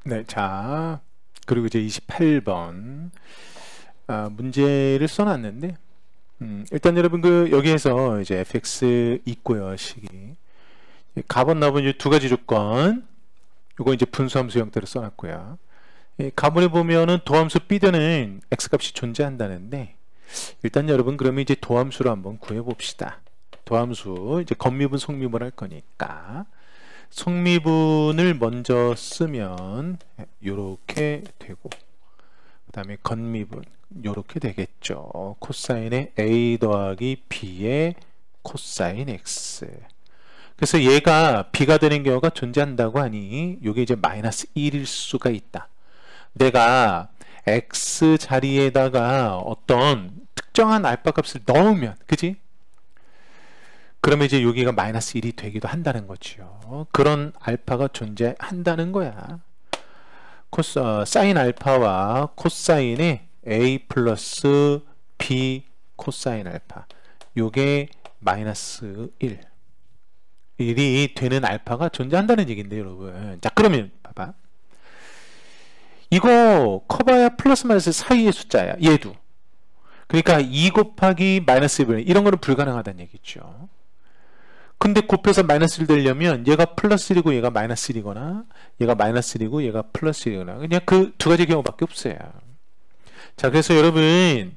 네, 자, 그리고 이제 28번 문제를 써놨는데, 일단 여러분 여기에서 이제 fx 있고요, 식이 가번 나번 이 두 가지 조건, 요거 이제 분수함수 형태로 써놨고요. 가번에 보면은 도함수 b대는 x값이 존재한다는데, 일단 여러분 그러면 이제 도함수로 한번 구해봅시다. 도함수 이제 겉미분 속미분 할 거니까 속미분을 먼저 쓰면 요렇게 되고, 그 다음에 겉미분 요렇게 되겠죠. 코사인의 a 더하기 b의 코사인 x. 그래서 얘가 b가 되는 경우가 존재한다고 하니 요게 이제 마이너스 1일 수가 있다. 내가 x 자리에다가 어떤 특정한 알파 값을 넣으면, 그지? 그러면 이제 여기가 마이너스 1이 되기도 한다는 거죠. 그런 알파가 존재한다는 거야. 사인 알파와 코사인의 a 플러스 b 코사인 알파, 요게 마이너스 1이 되는 알파가 존재한다는 얘기인데 여러분. 자, 그러면 봐봐. 이거 커봐야 플러스 마이너스 사이의 숫자야. 얘도. 그러니까 2 곱하기 마이너스 1 이런 거는 불가능하다는 얘기죠. 근데 곱해서 마이너스 1 되려면 얘가 플러스 1이고 얘가 마이너스 1이거나 얘가 마이너스 1이고 얘가 플러스 1이거나 그냥 그 두 가지 경우밖에 없어요. 자, 그래서 여러분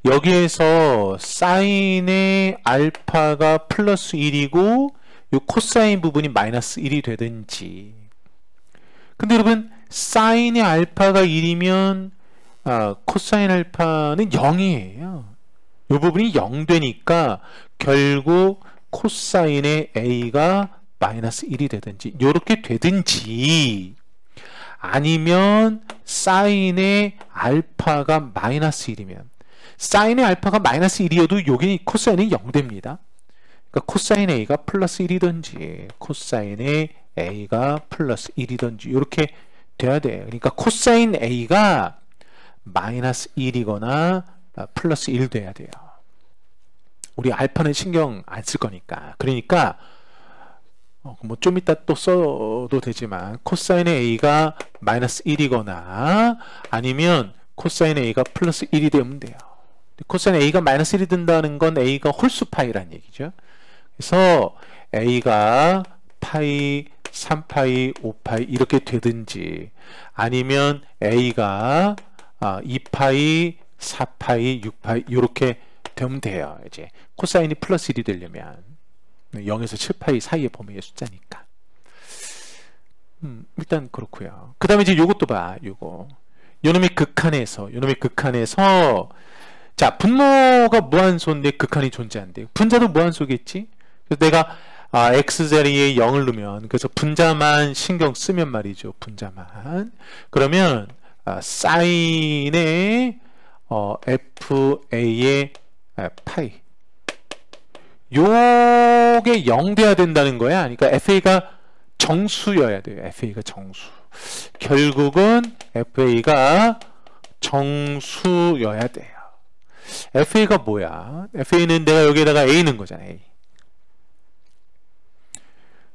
여기에서 사인의 알파가 플러스 1이고 요 코사인 부분이 마이너스 1이 되든지. 근데 여러분 사인의 알파가 1이면 코사인 알파는 0이에요. 이 부분이 0 되니까 결국 코사인의 a가 마이너스 1이 되든지 이렇게 되든지, 아니면 사인의 알파가 마이너스 1이면, 사인의 알파가 마이너스 1이어도 여기 코사인이 0 됩니다. 그러니까 코사인 a가 플러스 1이든지 코사인의 a가 플러스 1이든지 이렇게 돼야 돼요. 그러니까 코사인 a가 마이너스 1이거나 플러스 1 돼야 돼요. 우리 알파는 신경 안 쓸 거니까. 그러니까 뭐 좀 이따 또 써도 되지만 코사인의 a가 마이너스 1이거나 아니면 코사인의 a가 플러스 1이 되면 돼요. 코사인 a가 마이너스 1이 된다는 건 a가 홀수 파이라는 얘기죠. 그래서 a가 파이, 3파이, 5파이 이렇게 되든지, 아니면 a가 2파이, 4파이, 6파이 이렇게 되면 돼요. 이제 코사인이 플러스 1이 되려면 0에서 7파이 사이의 범위의 숫자니까. 일단 그렇고요. 그 다음에 이제 요것도 봐. 요놈의 극한에서 자, 분모가 무한소인데 극한이 존재한대. 분자도 무한소겠지? 그래서 내가 x자리에 0을 넣으면, 그래서 분자만 신경 쓰면 말이죠. 분자만. 그러면 사인의 fa의 파이, 요게 0 돼야 된다는 거야. 그러니까 fa가 정수여야 돼요. fa가 정수. 결국은 fa가 정수여야 돼요. fa가 뭐야? fa는 내가 여기에다가 a 넣은 거잖아. a.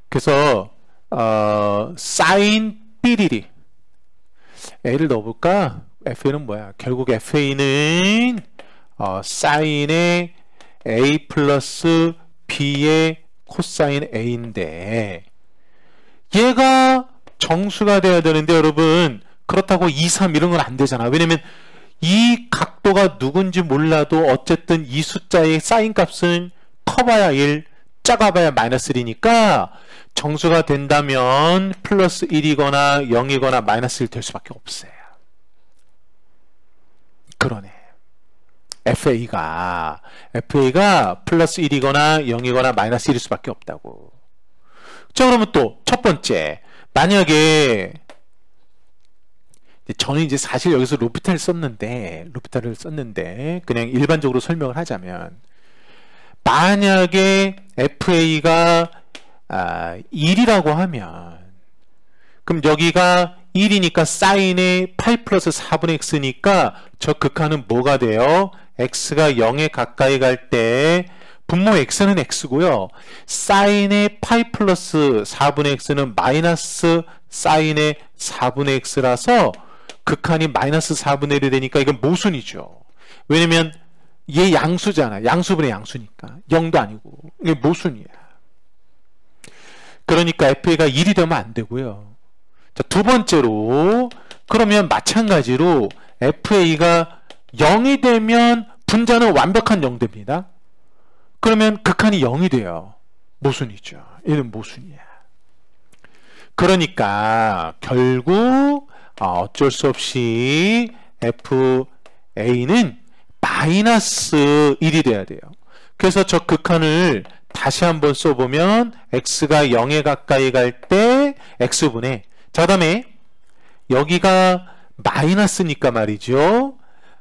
그래서 사인 삐리리 a를 넣어볼까? fa는 뭐야? 결국 fa는 사인의 a 플러스 b의 코사인 a인데, 얘가 정수가 돼야 되는데 여러분, 그렇다고 2, 3 이런 건 안 되잖아. 왜냐면 이 각도가 누군지 몰라도 어쨌든 이 숫자의 사인 값은 커봐야 1, 작아봐야 마이너스 1이니까 정수가 된다면 플러스 1이거나 0이거나 마이너스 1 될 수밖에 없어요. 그러네. FA가 플러스 1이거나 0이거나 마이너스 1일 수밖에 없다고. 자, 그러면 또 첫 번째, 만약에 저는 이제 사실 여기서 로피탈을 썼는데 그냥 일반적으로 설명을 하자면, 만약에 FA가 1이라고 하면, 그럼 여기가 1이니까 사인의 파이 플러스 4분의 x니까 저 극한은 뭐가 돼요? x가 0에 가까이 갈 때 분모 x는 x고요. 사인의 파이 플러스 4분의 x는 마이너스 사인의 4분의 x라서 극한이 마이너스 4분의 1이 되니까 이건 모순이죠. 왜냐면 얘 양수잖아. 양수분의 양수니까. 0도 아니고. 이게 모순이야. 그러니까 FA가 1이 되면 안 되고요. 자, 두 번째로 그러면 마찬가지로 FA가 0이 되면 분자는 완벽한 0 됩니다. 그러면 극한이 0이 돼요. 모순이죠. 얘는 모순이야. 그러니까 결국 어쩔 수 없이 FA는 마이너스 1이 돼야 돼요. 그래서 저 극한을 다시 한번 써보면 x가 0에 가까이 갈 때 x분의, 자, 그 다음에 여기가 마이너스니까 말이죠.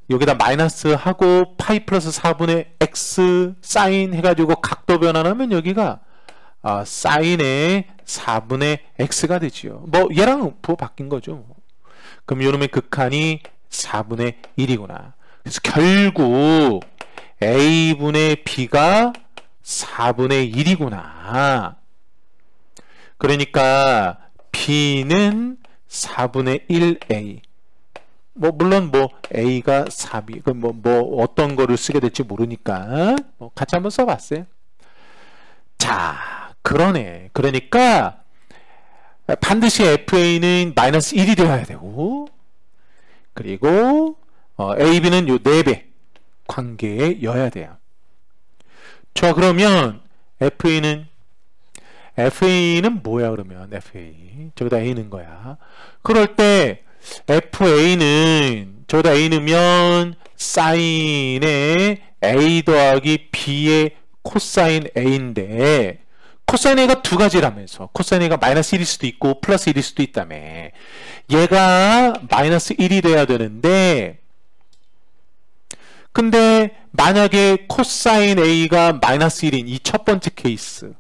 여기다 마이너스 하고 파이 플러스 4분의 x 사인 해가지고 각도 변환하면 여기가 사인의 4분의 x가 되지요. 뭐 얘랑 부호 바뀐 거죠. 그럼 요놈의 극한이 4분의 1이구나. 그래서 결국 a분의 b가 4분의 1이구나. 그러니까 b는 4분의 1a. 뭐 물론 뭐 a가 4b. 그럼 뭐 어떤 거를 쓰게 될지 모르니까 뭐 같이 한번 써봤어요. 자, 그러네. 그러니까 반드시 FA는 마이너스 1이 되어야 되고, 그리고 AB는 요 4배 관계여야 돼요. 자, 그러면 FA는 뭐야 그러면 FA 저기다 A 넣은 거야. 그럴 때 FA는 저기다 A 넣으면 사인의 A 더하기 B의 코사인 A인데, 코사인 A가 두 가지라면서, 코사인 A가 마이너스 1일 수도 있고 플러스 1일 수도 있다며. 얘가 마이너스 1이 돼야 되는데, 근데 만약에 코사인 A가 마이너스 1인 이 첫 번째 케이스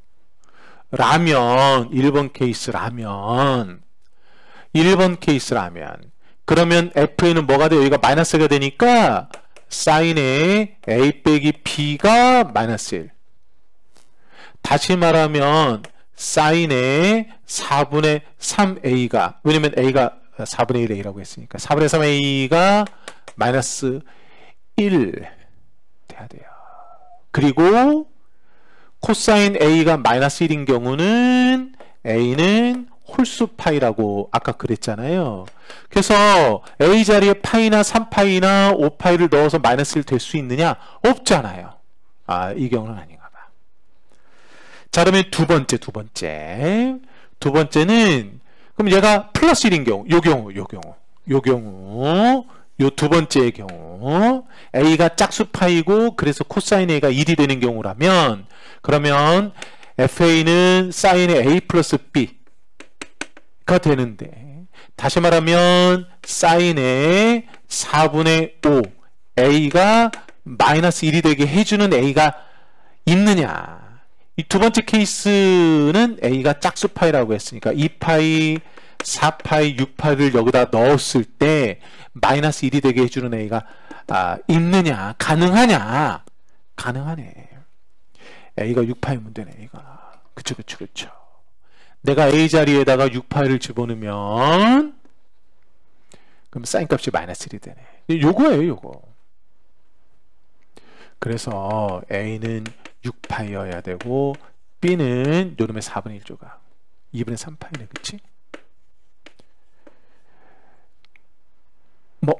라면, 1번 케이스라면, 그러면 FA는 뭐가 돼요? 여기가 마이너스가 되니까 사인의 A 빼기 B가 마이너스 1. 다시 말하면 사인의 4분의 3A가, 왜냐면 A가 4분의 1A라고 했으니까 4분의 3A가 마이너스 1 돼야 돼요. 그리고 코사인 A가 마이너스 1인 경우는 A는 홀수 파이라고 아까 그랬잖아요. 그래서 A 자리에 파이나 3파이나 5파이를 넣어서 마이너스 1 될 수 있느냐? 없잖아요. 이 경우는 아닌가 봐. 자, 그러면 두 번째는 그럼 얘가 플러스 1인 경우, 요 두 번째의 경우 A가 짝수 파이고 그래서 코사인 A가 1이 되는 경우라면, 그러면 FA는 사인의 A 플러스 B가 되는데, 다시 말하면 사인의 4분의 5 A가 마이너스 1이 되게 해주는 A가 있느냐. 이 두 번째 케이스는 A가 짝수 파이라고 했으니까 2파이, 4파이, 6파이를 여기다 넣었을 때 마이너스 1이 되게 해주는 A가 있느냐, 가능하냐. 가능하네. A가 6파이면 되네. A가 그쵸. 내가 A 자리에다가 6파이를 집어넣으면 그럼 사인 값이 마이너스 1이 되네. 요거예요, 요거. 그래서 A는 6파이여야 되고 B는 요놈의 4분의 1조각 2분의 3파이네. 그치? 뭐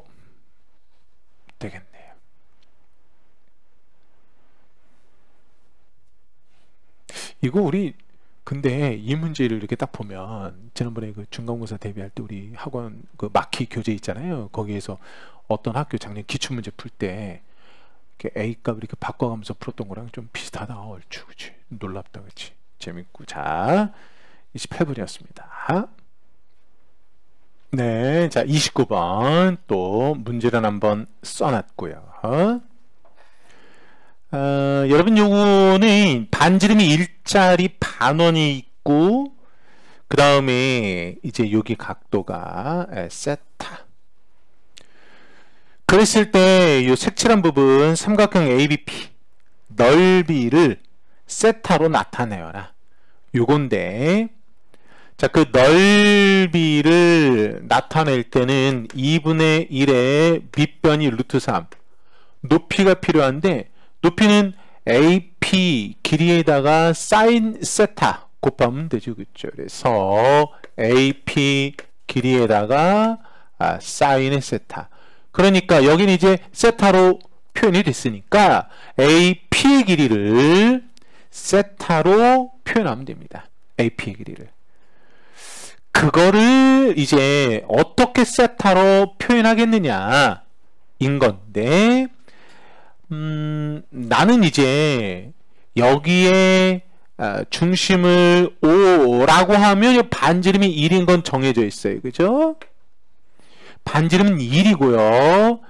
되겠네요. 이거 우리 근데 이 문제를 이렇게 딱 보면, 지난번에 그 중간고사 대비할 때 우리 학원 그 마키 교재 있잖아요. 거기에서 어떤 학교 작년 기출문제 풀 때 A 값을 이렇게 바꿔가면서 풀었던 거랑 좀 비슷하다. 얼추, 그치? 놀랍다, 그치? 재밌고. 자, 28번이었습니다. 네, 자, 29번 또 문제를 한번 써놨고요. 여러분 요거는 반지름이 1짜리 반원이 있고, 그 다음에 이제 여기 각도가 세타. 그랬을 때 이 색칠한 부분 삼각형 ABP 넓이를 세타로 나타내어라. 요건데, 자, 그 넓이를 나타낼 때는 2분의 1의 밑변이 루트 3. 높이가 필요한데, 높이는 AP 길이에다가 사인 세타 곱하면 되죠. 그렇죠? 그래서 AP 길이에다가 사인의 세타. 그러니까 여기는 이제 세타로 표현이 됐으니까 AP의 길이를 세타로 표현하면 됩니다. AP의 길이를. 그거를 이제 어떻게 세타로 표현하겠느냐 인 건데, 나는 이제 여기에 중심을 O라고 하면 반지름이 1인 건 정해져 있어요. 그죠? 반지름은 1이고요.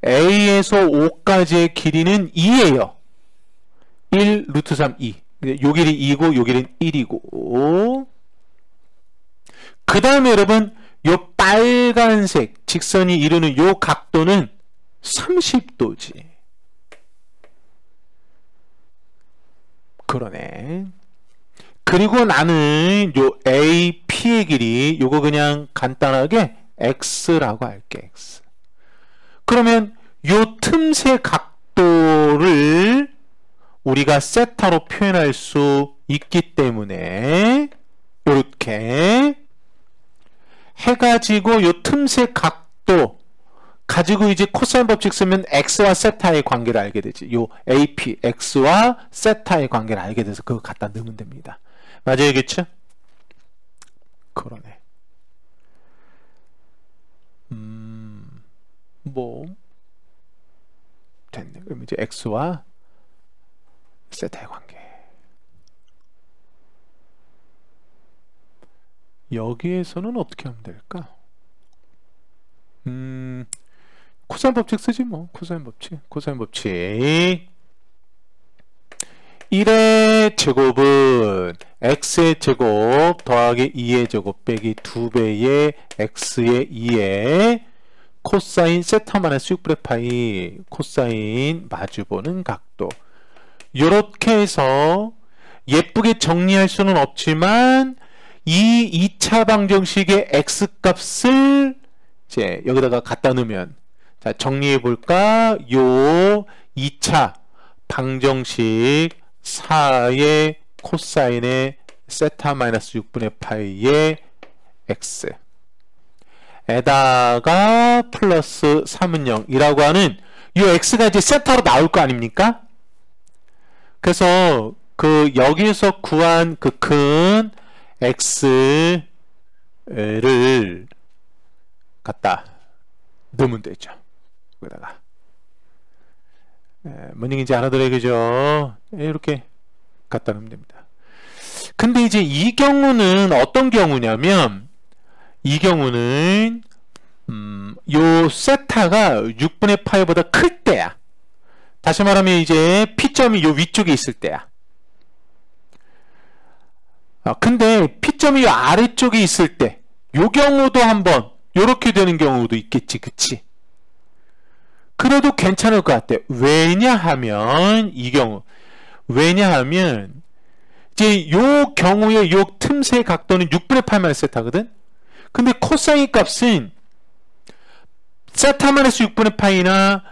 A에서 O까지의 길이는 2예요. 1 루트 3 2. 요 길이 2고 요 길이는 1이고, 그 다음에 여러분 요 빨간색 직선이 이루는 요 각도는 30도지. 그러네. 그리고 나는 요 AP의 길이 요거 그냥 간단하게 X라고 할게. X. 그러면 요 틈새 각도를 우리가 세타로 표현할 수 있기 때문에 요렇게 해가지고 요 틈새 각도 가지고 이제 코사인 법칙 쓰면 X와 세타의 관계를 알게 되지. 요 AP, X와 세타의 관계를 알게 돼서 그거 갖다 넣으면 됩니다. 맞아요, 그쵸? 그러네. 뭐 됐네. 그럼 이제 X와 세타의 관계. 여기에서는 어떻게 하면 될까? 코사인 법칙 쓰지 뭐. 코사인 법칙. 1의 제곱은 x의 제곱 더하기 2의 제곱 빼기 2배의 x의 2의 코사인 세타 마이너스 6분의 파이 코사인 마주보는 각도. 요렇게 해서 예쁘게 정리할 수는 없지만 이 2차 방정식의 x값을 이제 여기다가 갖다 넣으면, 자, 정리해 볼까? 요 2차 방정식 4의 코사인의 세타 마이너스 6분의 파이의 x 에다가 플러스 3은 0이라고 하는 요 x가 이제 세타로 나올 거 아닙니까? 그래서 그 여기에서 구한 그 큰 x를 갖다 넣으면 되죠. 여기다가 뭔 얘기인지 알아들어요, 그죠? 이렇게 갖다 넣으면 됩니다. 근데 이제 이 경우는 어떤 경우냐면, 이 경우는 요 세타가 6분의 파이보다 클 때야. 다시 말하면 이제 P점이 요 위쪽에 있을 때야. 근데 P점이 요 아래쪽에 있을 때, 요 경우도 한번 요렇게 되는 경우도 있겠지, 그치? 그래도 괜찮을 것 같아. 왜냐하면 이 경우, 왜냐하면 이제 요 경우에 요 틈새 각도는 6분의 8마이너스 세타거든. 근데 코사인 값은 세타 마이너스 6분의 파이나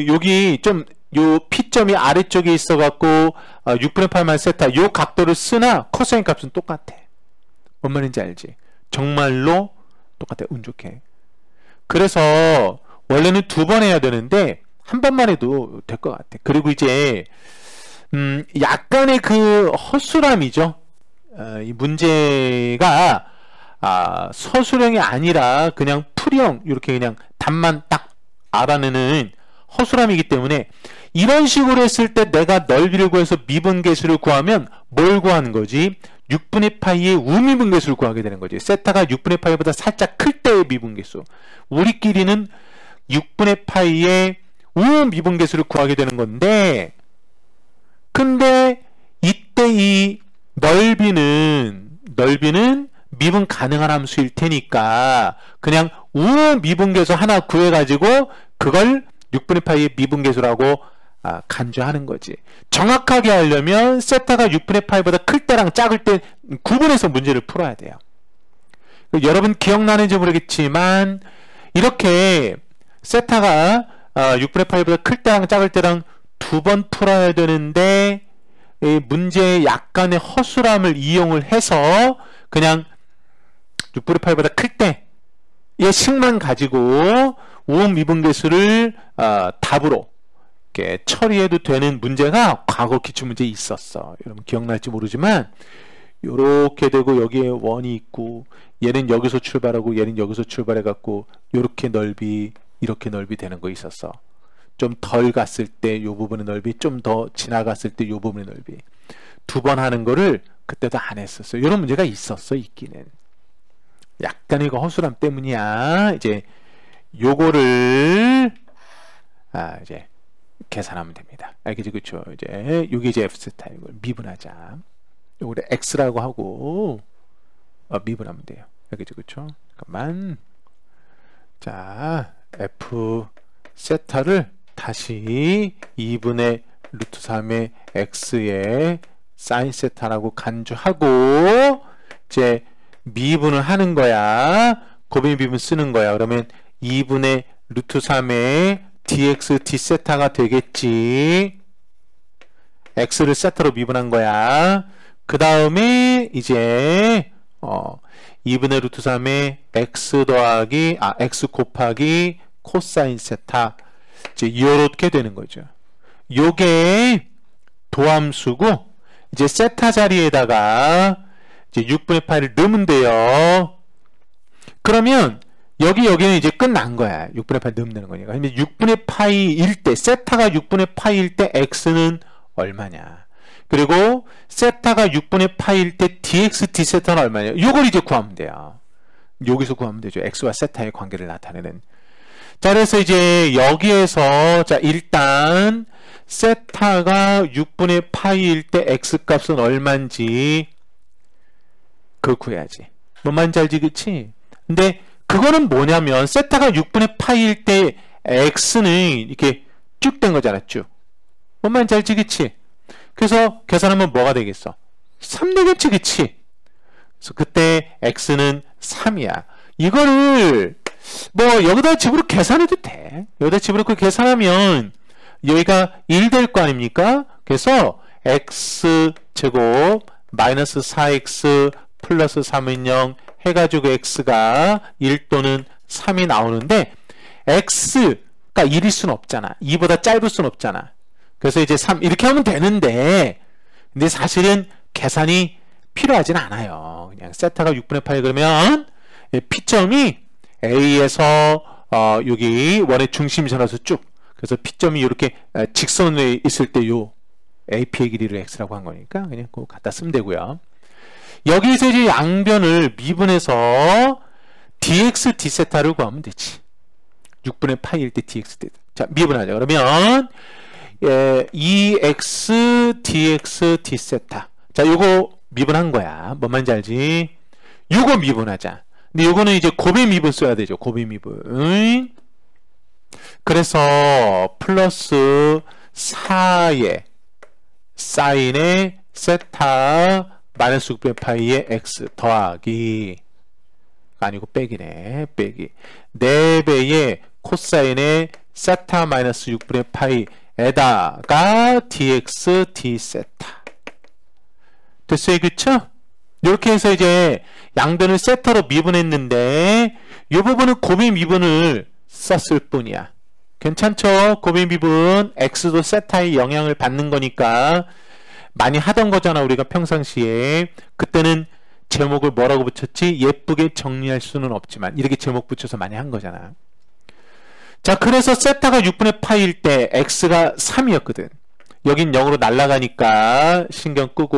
여기 좀 요 P점이 아래쪽에 있어 갖고 6분의 8 마이너스 세타 요 각도를 쓰나 코사인 값은 똑같아. 뭔 말인지 알지? 정말로 똑같아. 운 좋게. 그래서 원래는 2번 해야 되는데 한 번만 해도 될 것 같아. 그리고 이제 약간의 그 허술함이죠. 이 문제가 서술형이 아니라 그냥 풀형, 이렇게 그냥 답만 딱 알아내는 허술함이기 때문에 이런 식으로 했을 때 내가 넓이를 구해서 미분계수를 구하면 뭘 구하는 거지? 6분의 파이의 우미분계수를 구하게 되는 거지. 세타가 6분의 파이보다 살짝 클 때의 미분계수. 우리끼리는 6분의 파이의 우미분계수를 구하게 되는 건데, 근데 이때 이 넓이는 미분 가능한 함수일 테니까 그냥 우미분계수 하나 구해가지고 그걸 6분의 파이의 미분계수라고 간주하는 거지. 정확하게 하려면 세타가 6분의 파이보다 클 때랑 작을 때 구분해서 문제를 풀어야 돼요. 여러분 기억나는지 모르겠지만 이렇게 세타가 6분의 8보다 클 때랑 작을 때랑 두 번 풀어야 되는데 이 문제의 약간의 허술함을 이용을 해서 그냥 6분의 8보다 클 때의 식만 가지고 우음 미분계수를 답으로 이렇게 처리해도 되는 문제가 과거 기출문제에 있었어. 여러분 기억날지 모르지만 요렇게 되고 여기에 원이 있고 얘는 여기서 출발하고 얘는 여기서 출발해 갖고 요렇게 넓이 이렇게 넓이 되는 거 있었어. 좀 덜 갔을 때 요 부분의 넓이, 좀 더 지나갔을 때 요 부분의 넓이. 두 번 하는 거를 그때도 안 했었어요. 이런 문제가 있었어, 있기는. 약간 이거 허술함 때문이야. 이제 요거를 이제 계산하면 됩니다. 알겠지, 그쵸? 이제 요게 이제 f 세타 이걸 미분하자. 요거를 x라고 하고 미분하면 돼요. 알겠지, 그쵸? 잠깐만. 자, f 세타를 다시 2분의 루트 3의 x의 사인 세타라고 간주하고 이제 미분을 하는 거야. 곱의 미분 쓰는 거야. 그러면 2분의 루트 3의 dx d 세타가 되겠지. x를 세타로 미분한 거야. 그 다음에 이제 2분의 루트 3의 x 더하기 x 곱하기 코사인 세타 이제 이렇게 되는 거죠. 요게 도함수고 이제 세타 자리에다가 이제 6분의 8을 넣으면 돼요. 그러면 여기는 이제 끝난 거야. 6분의 8 넣으면 되는 거니까. 그러면 6분의 파이일 때 세타가 6분의 파이일 때 x는 얼마냐. 그리고 세타가 6분의 파이일 때 dx d세타는 얼마냐. 요걸 이제 구하면 돼요. 여기서 구하면 되죠. x와 세타의 관계를 나타내는. 자, 그래서 이제 여기에서 자 일단 세타가 6분의 파이일 때 x 값은 얼마인지 그걸 구해야지. 뭔 말인지 알지, 그치? 근데 그거는 뭐냐면 세타가 6분의 파이일 때 x는 이렇게 쭉 된 거잖아, 쭉. 뭔 말인지 알지, 그치? 그래서 계산하면 뭐가 되겠어? 3 되겠지, 그치? 그래서 그때 x는 3이야. 이거를 뭐 여기다 집으로 계산해도 돼. 여기다 집으로 계산하면 여기가 1 될 거 아닙니까? 그래서 x제곱 마이너스 4x 플러스 3은 0 해가지고 x가 1 또는 3이 나오는데 x가 1일 수는 없잖아. 2보다 짧을 수는 없잖아. 그래서 이제 3 이렇게 하면 되는데 근데 사실은 계산이 필요하진 않아요. 그냥 세타가 6분의 8 그러면 P점이 A에서 여기 원의 중심선에서 쭉 그래서 P점이 이렇게 직선에 있을 때 요 AP의 길이를 X라고 한 거니까 그냥 그거 갖다 쓰면 되고요. 여기서 이제 양변을 미분해서 dx d세타를 구하면 되지. 6분의 파이일 때 dx d. 자, 미분하자. 그러면 2x dx d세타. 자, 요거 미분한 거야. 뭔 말인지 알지? 요거 미분하자. 근데 요거는 이제 곱의 미분 써야 되죠. 곱의 미분. 그래서 플러스 4의 사인의 세타 마이너스 6분의 파이의 x 더하기 아니고 빼기네. 빼기 4배의 코사인의 세타 마이너스 6분의 파이에다가 dx d세타 됐어요, 그쵸? 이렇게 해서 이제 양변을 세타로 미분했는데 이 부분은 곱의 미분을 썼을 뿐이야. 괜찮죠? 곱의 미분 x도 세타의 영향을 받는 거니까 많이 하던 거잖아. 우리가 평상시에. 그때는 제목을 뭐라고 붙였지? 예쁘게 정리할 수는 없지만 이렇게 제목 붙여서 많이 한 거잖아. 자, 그래서 세타가 6분의 파일 때 x가 3이었거든. 여긴 0으로 날아가니까 신경 끄고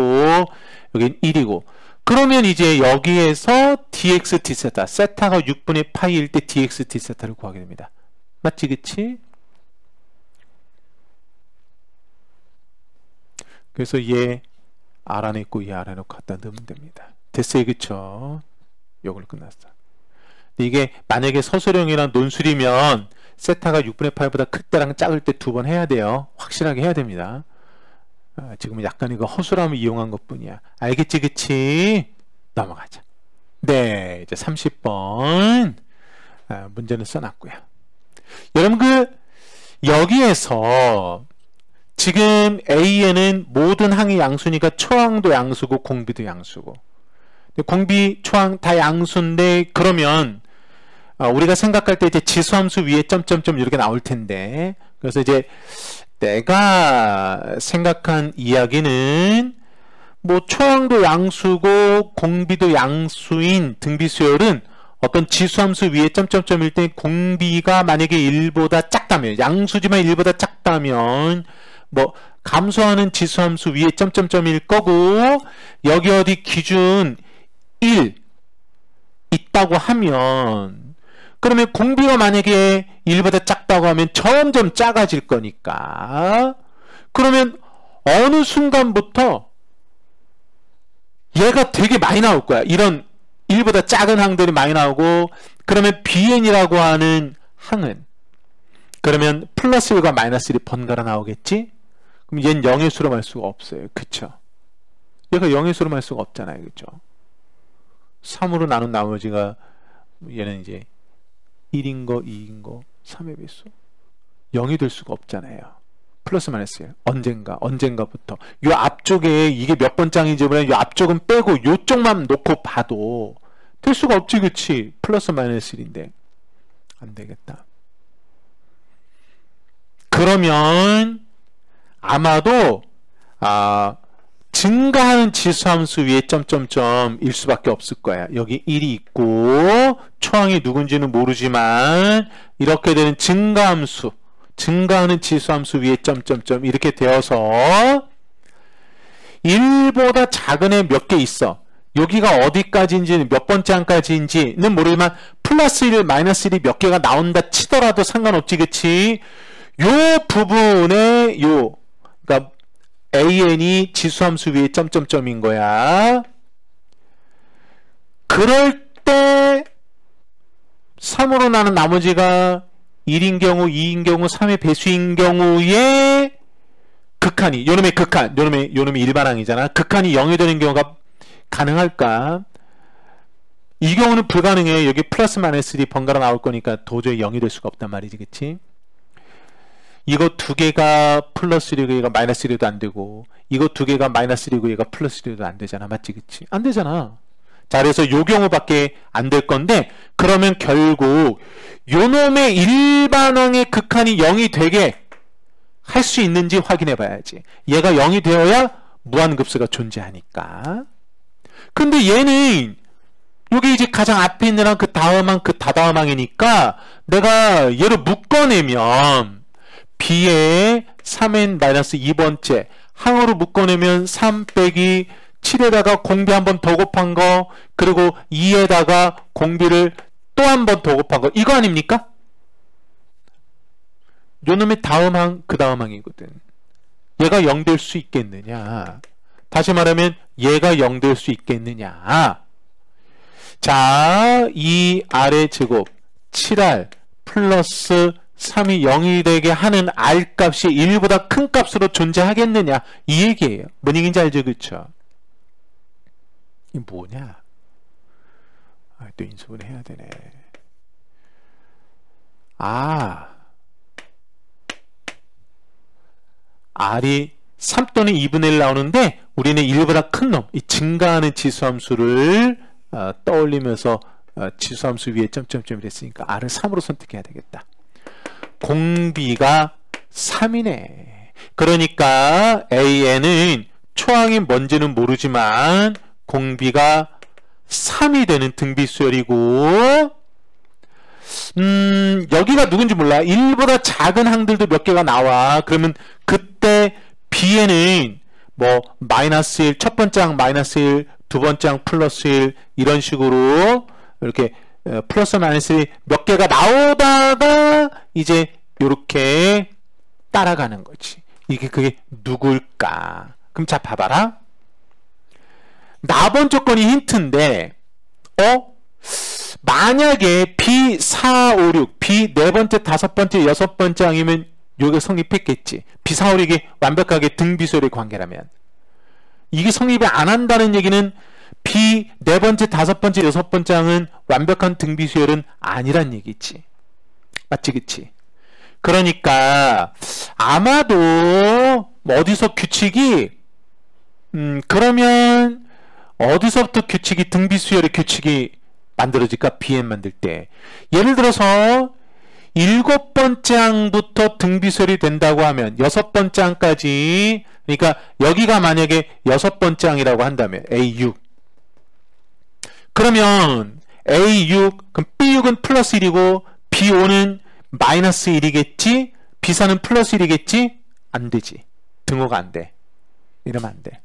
여긴 1이고 그러면 이제 여기에서 dx d세타 세타가 6분의 파이일 때 dx d세타를 구하게 됩니다. 맞지, 그치? 그래서 얘 R 안에 있고 얘 R 안에 놓고 갖다 넣으면 됩니다. 됐어요, 그쵸? 요걸로 끝났어. 근데 이게 만약에 서술형이랑 논술이면 세타가 6분의 8보다 클 때랑 작을 때 2번 해야 돼요. 확실하게 해야 됩니다. 지금은 약간 이거 허술함을 이용한 것 뿐이야. 알겠지, 그치? 넘어가자. 네, 이제 30번 문제는 써놨고요. 여러분 여기에서 지금 A에는 모든 항이 양수니까 초항도 양수고 공비도 양수고, 공비, 초항 다 양수인데 그러면 우리가 생각할 때 이제 지수함수 위에 점점점 이렇게 나올 텐데, 그래서 이제 내가 생각한 이야기는 뭐 초항도 양수고 공비도 양수인 등비수열은 어떤 지수함수 위에 점점점일 때 공비가 만약에 1보다 작다면, 양수지만 1보다 작다면 뭐 감소하는 지수함수 위에 점점점일 거고, 여기 어디 기준 1 있다고 하면, 그러면 공비가 만약에 1보다 작다고 하면 점점 작아질 거니까, 그러면 어느 순간부터 얘가 되게 많이 나올 거야. 이런 1보다 작은 항들이 많이 나오고, 그러면 BN이라고 하는 항은 그러면 플러스 1과 마이너스 1이 번갈아 나오겠지? 그럼 얘는 0의 수로 할 수가 없어요. 그쵸? 얘가 0의 수로 할 수가 없잖아요. 그쵸? 3으로 나눈 나머지가 얘는 이제 1인 거, 2인 거, 3의 배수. 0이 될 수가 없잖아요. 플러스 마이너스 1. 언젠가부터. 요 앞쪽에 이게 몇 번 장인지 모르면 요 앞쪽은 빼고 요쪽만 놓고 봐도 될 수가 없지, 그치? 플러스 마이너스 1인데. 안 되겠다. 그러면 아마도 증가하는 지수함수 위에 점점점일 수밖에 없을 거야. 여기 1이 있고 초항이 누군지는 모르지만 이렇게 되는 증가함수, 증가하는 지수함수 위에 점점점 이렇게 되어서 1보다 작은 애 몇 개 있어. 여기가 어디까지인지 몇 번째 항까지인지는 모르지만 플러스 1, 마이너스 1이 몇 개가 나온다 치더라도 상관없지, 그치? 요 부분에 그러니까 AN이 지수함수 위에 점점점인 거야. 그럴 때 3으로 나는 나머지가 1인 경우, 2인 경우, 3의 배수인 경우에 극한이, 요놈의 극한, 요놈의 일반항이잖아. 극한이 0이 되는 경우가 가능할까? 이 경우는 불가능해. 여기 플러스 마이너스 1이 번갈아 나올 거니까 도저히 0이 될 수가 없단 말이지, 그치? 이거 두 개가 플러스 1이고 얘가 마이너스 1이도 안 되고, 이거 두 개가 마이너스 1이고 얘가 플러스 1이도 안 되잖아. 맞지, 그치? 안 되잖아. 자, 그래서 요 경우밖에 안 될 건데, 그러면 결국 요놈의 일반항의 극한이 0이 되게 할 수 있는지 확인해 봐야지. 얘가 0이 되어야 무한급수가 존재하니까. 근데 얘는 여기 이제 가장 앞에 있는 항, 그 다음항, 그 다다음항이니까 내가 얘를 묶어내면 B에 3n-2번째 항으로 묶어내면 3 빼기 7에다가 공비 한 번 더 곱한 거, 그리고 2에다가 공비를 또 한 번 더 곱한 거, 이거 아닙니까? 요놈의 다음 항, 그 다음 항이거든. 얘가 0 될 수 있겠느냐? 다시 말하면 얘가 0 될 수 있겠느냐? 자, 이 R의 제곱 7R 플러스 3이 0이 되게 하는 R값이 1보다 큰 값으로 존재하겠느냐? 이 얘기예요. 뭔 얘기인지 알죠? 그쵸? 이게 뭐냐? 또 인수분 해야 되네. R이 3 또는 2분의 1 나오는데 우리는 1보다 큰 놈, 이 증가하는 지수함수를 떠올리면서 지수함수 위에 점점점이 됐으니까 R을 3으로 선택해야 되겠다. 공비가 3이네. 그러니까 AN은 초항이 뭔지는 모르지만 공비가 3이 되는 등비수열이고, 여기가 누군지 몰라. 1보다 작은 항들도 몇 개가 나와. 그러면 그때 B에는 뭐 마이너스 1, 첫 번째 항 마이너스 1, 두 번째 항 플러스 1 이런 식으로 이렇게 플러스 마이너스 1 몇 개가 나오다가 이제 이렇게 따라가는 거지. 그게 누굴까? 그럼 자 봐봐라. 나번 조건이 힌트인데 만약에 B 4, 5, 6, B 네 번째, 다섯 번째, 여섯 번째 항이면 요게 성립했겠지. B 4, 5, 6이 완벽하게 등비수열의 관계라면. 이게 성립이 안 한다는 얘기는 B 네 번째, 다섯 번째, 여섯 번째 항은 완벽한 등비수열은 아니란 얘기지. 맞지, 그치? 그러니까 아마도 뭐 어디서 규칙이 그러면 어디서부터 규칙이 등비수열의 규칙이 만들어질까? BN 만들 때 예를 들어서 일곱 번째 항부터 등비수열이 된다고 하면 여섯 번째 항까지, 그러니까 여기가 만약에 여섯 번째 항이라고 한다면 A6, 그러면 A6 그럼 B6은 플러스 1이고 B5는 마이너스 1이겠지? B4는 플러스 1이겠지? 안 되지. 등호가 안 돼. 이러면 안 돼.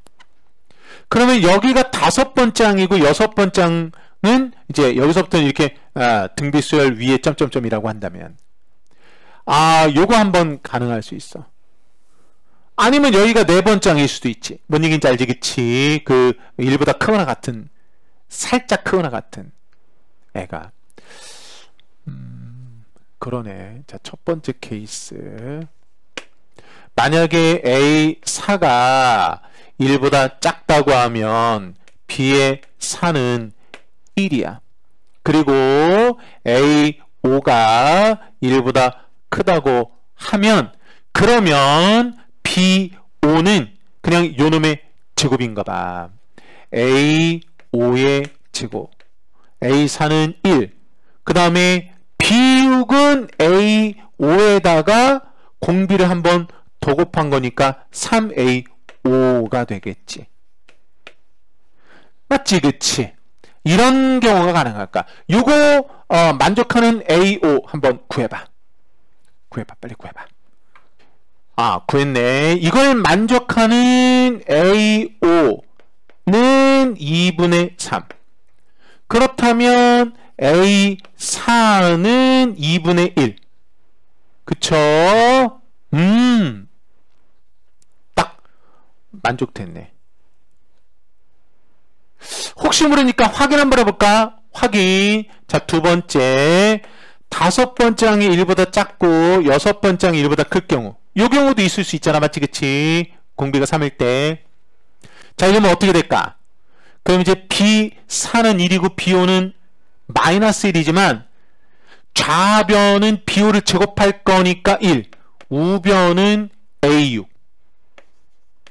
그러면 여기가 다섯 번째 항이고 여섯 번째 항은 이제 여기서부터 이렇게 등비수열 위에 점점점이라고 한다면 요거 한번 가능할 수 있어. 아니면 여기가 네 번째 항일 수도 있지. 뭔 얘기인지 알지, 그치? 그 1보다 크거나 같은, 살짝 크거나 같은 애가. 그러네. 자, 첫 번째 케이스. 만약에 A4가 1보다 작다고 하면 B의 4는 1이야. 그리고 A5가 1보다 크다고 하면, 그러면 B5는 그냥 요놈의 제곱인가 봐. A5의 제곱. A4는 1. 그 다음에 B6은 A5에다가 공비를 한번 더 곱한 거니까 3A5가 되겠지. 맞지, 그치? 이런 경우가 가능할까? 요거 만족하는 A5 한번 구해봐. 빨리 구해봐. 구했네. 이걸 만족하는 A5는 2분의 3. 그렇다면 A4는 2분의 1. 그쵸? 딱 만족됐네. 혹시 모르니까 확인 한번 해볼까? 확인. 자, 두 번째. 다섯 번째 항이 1보다 작고 여섯 번째 항이 1보다 클 경우. 요 경우도 있을 수 있잖아. 맞지, 그치? 공비가 3일 때. 자, 이러면 어떻게 될까? 그럼 이제 B4는 1이고 B5는 마이너스 1이지만 좌변은 B5를 제곱할 거니까 1. 우변은 A6.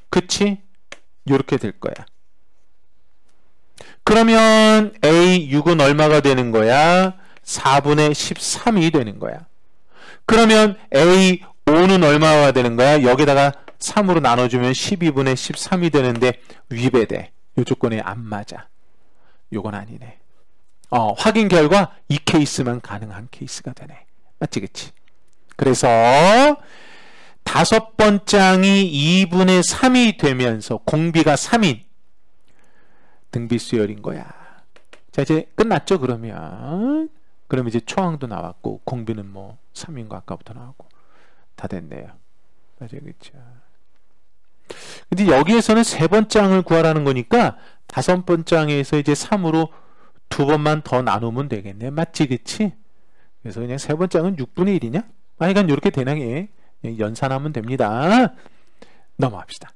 그치? 요렇게 될 거야. 그러면 A6은 얼마가 되는 거야? 4분의 13이 되는 거야. 그러면 A5는 얼마가 되는 거야? 여기다가 3으로 나눠주면 12분의 13이 되는데 위배돼. 요 조건에 안 맞아. 요건 아니네. 확인 결과 이 케이스만 가능한 케이스가 되네. 맞지, 그치? 그래서 다섯 번째 항이 2분의 3이 되면서 공비가 3인 등비수열인 거야. 자, 이제 끝났죠, 그러면. 그럼 이제 초항도 나왔고 공비는 뭐 3인 거 아까부터 나왔고 다 됐네요. 맞아요, 그쵸? 근데 여기에서는 세 번째 항을 구하라는 거니까 다섯 번째 항에서 이제 3으로 두 번만 더 나누면 되겠네. 맞지, 그치? 그래서 그냥 세 번째 항은 6분의 1이냐? 그러니까 이렇게 대량에 연산하면 됩니다. 넘어갑시다.